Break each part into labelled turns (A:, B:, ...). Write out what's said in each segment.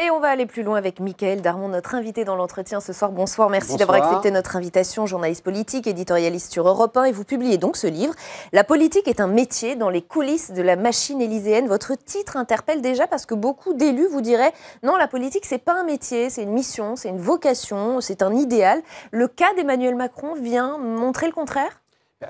A: Et on va aller plus loin avec Mickaël Darmon, notre invité dans l'entretien ce soir. Bonsoir, merci d'avoir accepté notre invitation. Journaliste politique, éditorialiste sur Europe 1, et vous publiez donc ce livre. La politique est un métier dans les coulisses de la machine élyséenne. Votre titre interpelle déjà parce que beaucoup d'élus vous diraient non, la politique c'est pas un métier, c'est une mission, c'est une vocation, c'est un idéal. Le cas d'Emmanuel Macron vient montrer le contraire ?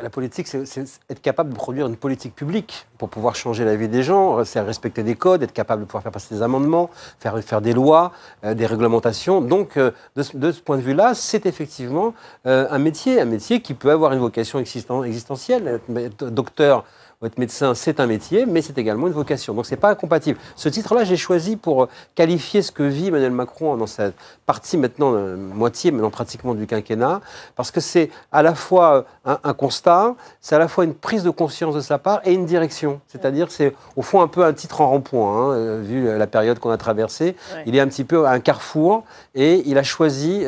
B: La politique, c'est être capable de produire une politique publique pour pouvoir changer la vie des gens, c'est respecter des codes, être capable de pouvoir faire passer des amendements, faire des lois, des réglementations. Donc, de ce point de vue-là, c'est effectivement un métier qui peut avoir une vocation existentielle. Être docteur ou être médecin, c'est un métier, mais c'est également une vocation. Donc, ce n'est pas incompatible. Ce titre-là, j'ai choisi pour qualifier ce que vit Emmanuel Macron dans cette partie maintenant, moitié, maintenant pratiquement du quinquennat, parce que c'est à la fois un constat, c'est à la fois une prise de conscience de sa part et une direction. C'est-à-dire, c'est au fond un peu un titre en rond-point, vu la période qu'on a traversée. Ouais. Il est un petit peu à un carrefour et il a choisi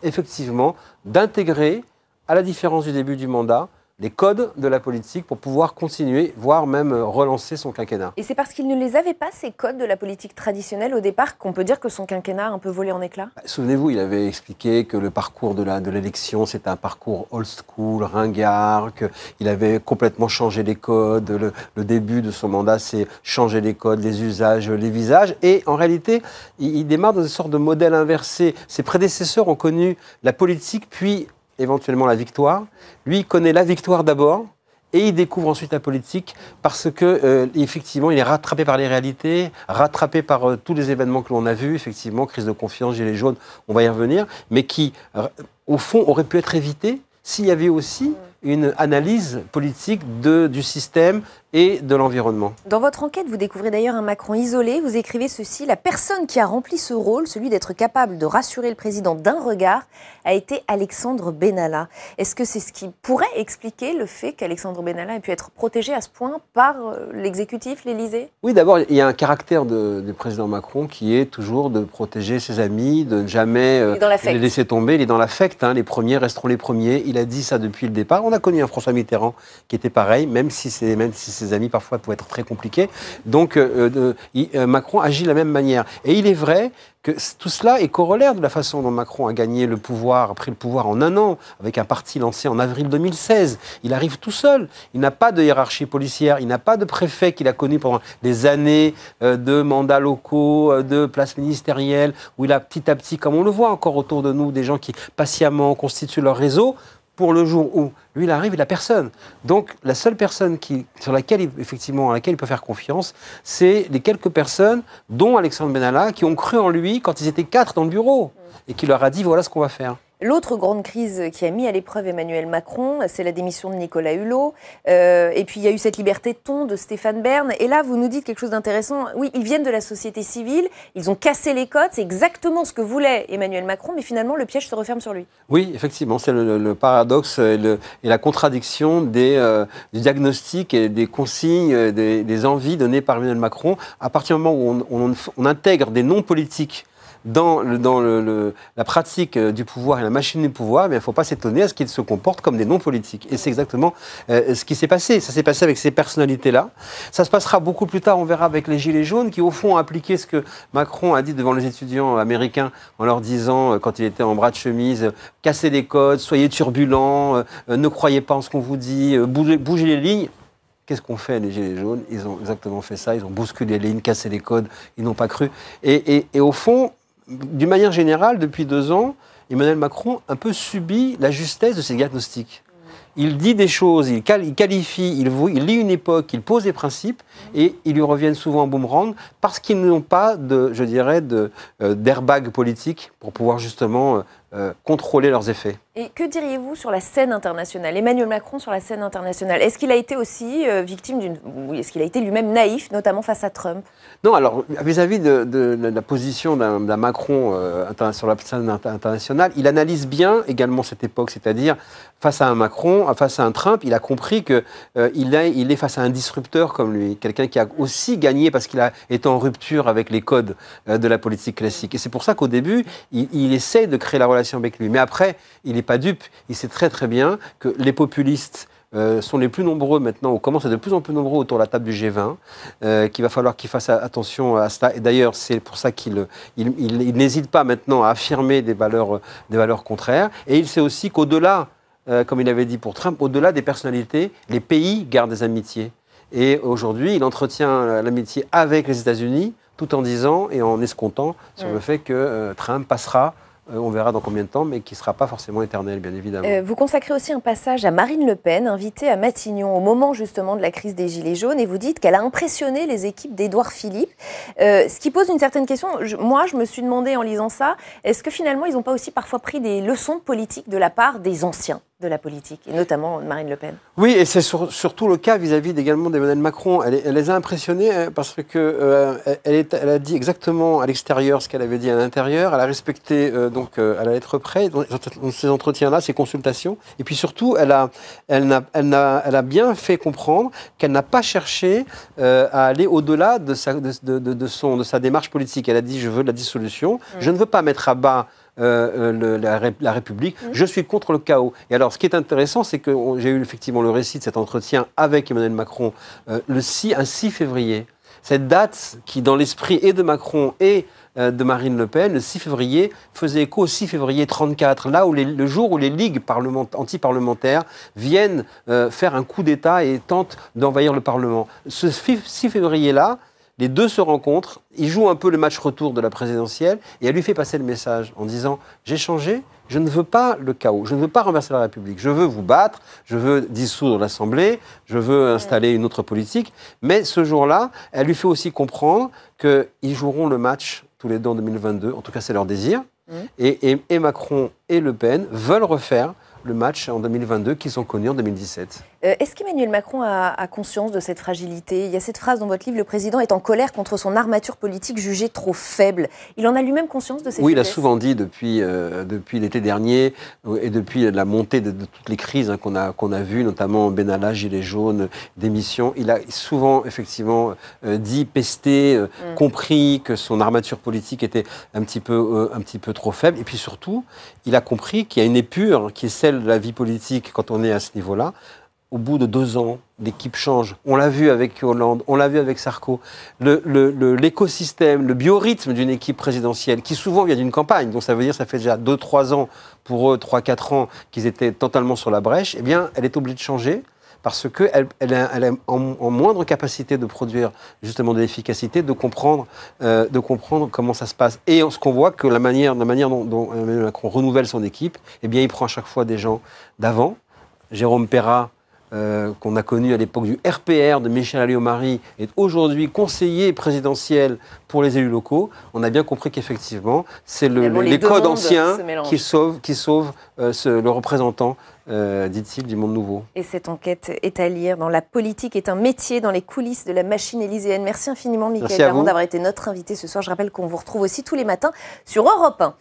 B: effectivement d'intégrer, à la différence du début du mandat, les codes de la politique pour pouvoir continuer, voire même relancer son quinquennat.
A: Et c'est parce qu'il ne les avait pas, ces codes de la politique traditionnelle au départ, qu'on peut dire que son quinquennat a un peu volé en éclats ?
B: Souvenez-vous, il avait expliqué que le parcours de l'élection, c'était un parcours old school, ringard, qu'il avait complètement changé les codes. Le début de son mandat, c'est changer les codes, les usages, les visages. Et en réalité, il démarre dans une sorte de modèle inversé. Ses prédécesseurs ont connu la politique, puis éventuellement la victoire. Lui, il connaît la victoire d'abord et il découvre ensuite la politique parce que, effectivement, il est rattrapé par les réalités, rattrapé par tous les événements que l'on a vus, effectivement, crise de confiance, gilets jaunes, on va y revenir, mais qui, au fond, aurait pu être évité s'il y avait aussi une analyse politique du système et de l'environnement.
A: Dans votre enquête, vous découvrez d'ailleurs un Macron isolé. Vous écrivez ceci: la personne qui a rempli ce rôle, celui d'être capable de rassurer le président d'un regard, a été Alexandre Benalla. Est-ce que c'est ce qui pourrait expliquer le fait qu'Alexandre Benalla ait pu être protégé à ce point par l'exécutif, l'Élysée ?
B: Oui, d'abord, il y a un caractère du président Macron qui est toujours de protéger ses amis, de ne jamais les laisser tomber. Il est dans l'affect, les premiers resteront les premiers. Il a dit ça depuis le départ. On a connu un François Mitterrand qui était pareil, même si ses amis parfois pouvaient être très compliqués. Donc Macron agit de la même manière. Et il est vrai que tout cela est corollaire de la façon dont Macron a gagné le pouvoir, a pris le pouvoir en un an, avec un parti lancé en avril 2016. Il arrive tout seul. Il n'a pas de hiérarchie policière, il n'a pas de préfet qu'il a connu pendant des années de mandats locaux, de places ministérielles, où il a petit à petit, comme on le voit encore autour de nous, des gens qui patiemment constituent leur réseau, pour le jour où lui il arrive, il n'a personne. Donc la seule personne à laquelle il peut faire confiance, c'est les quelques personnes, dont Alexandre Benalla, qui ont cru en lui quand ils étaient 4 dans le bureau et qui leur a dit voilà ce qu'on va faire.
A: L'autre grande crise qui a mis à l'épreuve Emmanuel Macron, c'est la démission de Nicolas Hulot. Et puis il y a eu cette liberté de ton de Stéphane Bern. Et là, vous nous dites quelque chose d'intéressant. Oui, ils viennent de la société civile, ils ont cassé les codes, c'est exactement ce que voulait Emmanuel Macron, mais finalement le piège se referme sur lui.
B: Oui, effectivement, c'est le paradoxe et la contradiction du diagnostic et des consignes, des envies données par Emmanuel Macron. À partir du moment où on intègre des noms politiques dans la pratique du pouvoir et la machine du pouvoir, il ne faut pas s'étonner à ce qu'ils se comportent comme des non-politiques. Et c'est exactement ce qui s'est passé. Ça s'est passé avec ces personnalités-là. Ça se passera beaucoup plus tard, on verra, avec les Gilets jaunes, qui au fond ont appliqué ce que Macron a dit devant les étudiants américains en leur disant, quand il était en bras de chemise, cassez les codes, soyez turbulents, ne croyez pas en ce qu'on vous dit, bougez les lignes. Qu'est-ce qu'ont fait les Gilets jaunes ? Ils ont exactement fait ça, ils ont bousculé les lignes, cassé les codes, ils n'ont pas cru. Et au fond, d'une manière générale, depuis 2 ans, Emmanuel Macron a un peu subi la justesse de ses diagnostics. Il dit des choses, il qualifie, il lit une époque, il pose des principes et ils lui reviennent souvent en boomerang parce qu'ils n'ont pas d'airbag politique pour pouvoir justement contrôler leurs effets.
A: Et que diriez-vous sur la scène internationale ? Emmanuel Macron sur la scène internationale, est-ce qu'il a été aussi victime est-ce qu'il a été lui-même naïf, notamment face à Trump ?
B: Non, alors vis-à-vis de la position d'un Macron sur la scène internationale, il analyse bien également cette époque, c'est-à-dire face à un Macron, face à un Trump, il a compris qu'il est face à un disrupteur comme lui, quelqu'un qui a aussi gagné parce qu'il a été en rupture avec les codes de la politique classique. Et c'est pour ça qu'au début, il essaie de créer la relation avec lui. Mais après, il n'est pas dupe. Il sait très très bien que les populistes sont les plus nombreux maintenant, ou commencent à être de plus en plus nombreux autour de la table du G20, qu'il va falloir qu'ils fassent attention à cela. Et d'ailleurs, c'est pour ça qu'il n'hésite pas maintenant à affirmer des valeurs contraires. Et il sait aussi qu'au-delà, comme il avait dit pour Trump, au-delà des personnalités, les pays gardent des amitiés. Et aujourd'hui, il entretient l'amitié avec les États-Unis, tout en disant et en escomptant sur le fait que Trump passera, on verra dans combien de temps, mais qui ne sera pas forcément éternel, bien évidemment.
A: Vous consacrez aussi un passage à Marine Le Pen, invitée à Matignon au moment justement de la crise des Gilets jaunes, et vous dites qu'elle a impressionné les équipes d'Édouard Philippe, ce qui pose une certaine question. Moi, je me suis demandé en lisant ça, est-ce que finalement, ils n'ont pas aussi parfois pris des leçons de politique de la part des anciens de la politique, et notamment Marine Le Pen?
B: Oui, et c'est surtout le cas vis-à-vis également d'Emmanuel Macron. Elle les a impressionnés parce que elle a dit exactement à l'extérieur ce qu'elle avait dit à l'intérieur. Elle a respecté à la lettre près dans ces entretiens-là, ces consultations. Et puis surtout, elle a bien fait comprendre qu'elle n'a pas cherché à aller au-delà de sa démarche politique. Elle a dit: je veux la dissolution, je ne veux pas mettre à bas la République, je suis contre le chaos. Et alors, ce qui est intéressant, c'est que j'ai eu effectivement le récit de cet entretien avec Emmanuel Macron un 6 février. Cette date qui, dans l'esprit et de Macron et de Marine Le Pen, le 6 février, faisait écho au 6 février 1934, là où le jour où les ligues anti-parlementaires viennent faire un coup d'État et tentent d'envahir le Parlement. Ce 6 février-là, les deux se rencontrent, ils jouent un peu le match retour de la présidentielle et elle lui fait passer le message en disant: j'ai changé, je ne veux pas le chaos, je ne veux pas renverser la République, je veux vous battre, je veux dissoudre l'Assemblée, je veux installer une autre politique. Mais ce jour-là, elle lui fait aussi comprendre qu'ils joueront le match tous les deux en 2022, en tout cas c'est leur désir. Et Macron et Le Pen veulent refaire le match en 2022 qu'ils ont connu en 2017.
A: Est-ce qu'Emmanuel Macron a conscience de cette fragilité? Il y a cette phrase dans votre livre: le président est en colère contre son armature politique jugée trop faible. Il en a lui-même conscience de ces faiblesses?
B: Oui, il a souvent dit depuis l'été dernier et depuis la montée de toutes les crises qu'on a vues, notamment Benalla, Gilets jaunes, démission. Il a souvent effectivement dit, pesté, compris que son armature politique était un petit peu trop faible. Et puis surtout, il a compris qu'il y a une épure qui est celle de la vie politique quand on est à ce niveau-là. Au bout de 2 ans, l'équipe change. On l'a vu avec Hollande, on l'a vu avec Sarko. L'écosystème, le biorhythme d'une équipe présidentielle, qui souvent vient d'une campagne, donc ça veut dire que ça fait déjà 2-3 ans, pour eux, 3-4 ans, qu'ils étaient totalement sur la brèche, eh bien, elle est obligée de changer parce qu'elle est en moindre capacité de produire justement de l'efficacité, de comprendre comment ça se passe. Et ce qu'on voit, que la manière dont Emmanuel Macron renouvelle son équipe, eh bien, il prend à chaque fois des gens d'avant. Jérôme Perra, qu'on a connu à l'époque du RPR de Michel Alliot-Marie, est aujourd'hui conseiller présidentiel pour les élus locaux. On a bien compris qu'effectivement, c'est les codes anciens qui sauvent le représentant, dit-il, du monde nouveau.
A: Et cette enquête est à lire dans La politique est un métier, dans les coulisses de la machine élyséenne. Merci infiniment, Mickaël Darmon, d'avoir été notre invité ce soir. Je rappelle qu'on vous retrouve aussi tous les matins sur Europe 1.